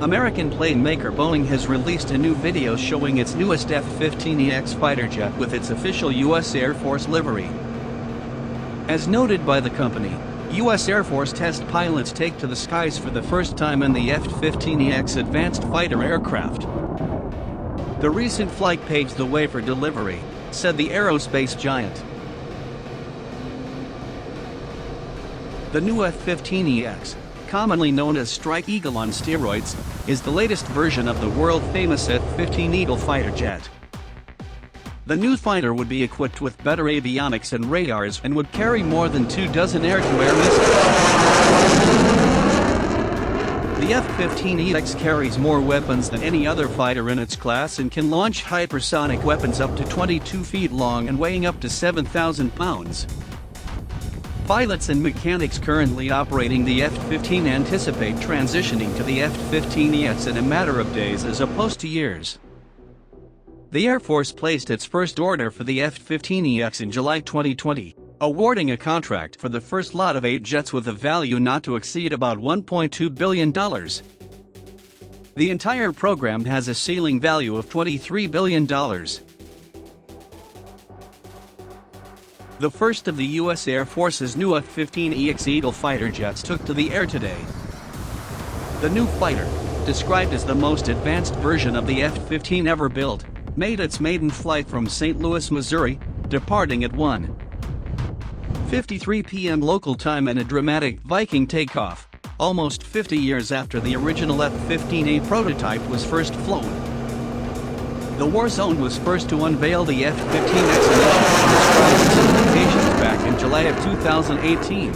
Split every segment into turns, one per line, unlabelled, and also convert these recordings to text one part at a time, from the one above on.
American plane maker Boeing has released a new video showing its newest F-15EX fighter jet with its official U.S. Air Force livery. As noted by the company, U.S. Air Force test pilots take to the skies for the first time in the F-15EX advanced fighter aircraft. The recent flight paved the way for delivery, said the aerospace giant. The new F-15EX, commonly known as Strike Eagle on steroids, is the latest version of the world-famous F-15 Eagle fighter jet. The new fighter would be equipped with better avionics and radars and would carry more than 24 air-to-air missiles. The F-15EX carries more weapons than any other fighter in its class and can launch hypersonic weapons up to 22 feet long and weighing up to 7,000 pounds. Pilots and mechanics currently operating the F-15 anticipate transitioning to the F-15EX in a matter of days as opposed to years. The Air Force placed its first order for the F-15EX in July 2020, awarding a contract for the first lot of 8 jets with a value not to exceed about $1.2 billion. The entire program has a ceiling value of $23 billion. The first of the U.S. Air Force's new F-15EX Eagle fighter jets took to the air today. The new fighter, described as the most advanced version of the F-15 ever built, made its maiden flight from St. Louis, Missouri, departing at 1:53 p.m. local time in a dramatic Viking takeoff, almost 50 years after the original F-15A prototype was first flown. The war zone was first to unveil the F-15X initiative back in July of 2018.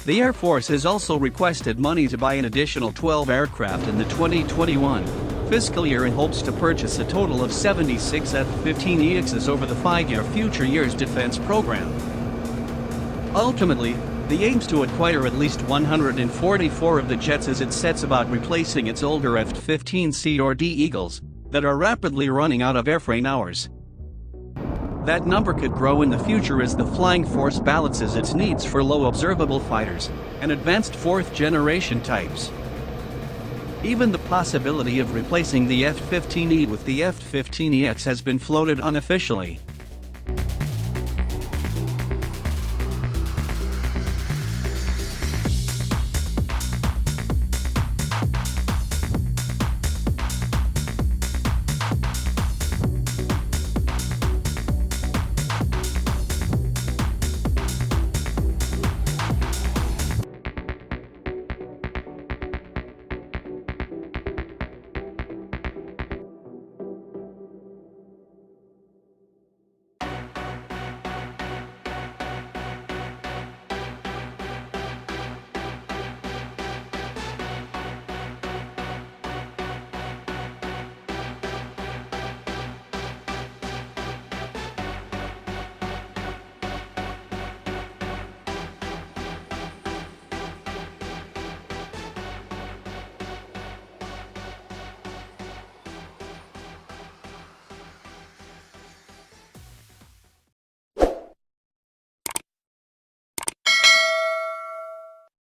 The Air Force has also requested money to buy an additional 12 aircraft in the 2021 fiscal year and hopes to purchase a total of 76 F-15EXs over the 5-year Future Years Defense Program. Ultimately, the aims to acquire at least 144 of the jets as it sets about replacing its older F-15C or D Eagles that are rapidly running out of airframe hours. That number could grow in the future as the flying force balances its needs for low observable fighters and advanced fourth-generation types. Even the possibility of replacing the F-15E with the F-15EX has been floated unofficially.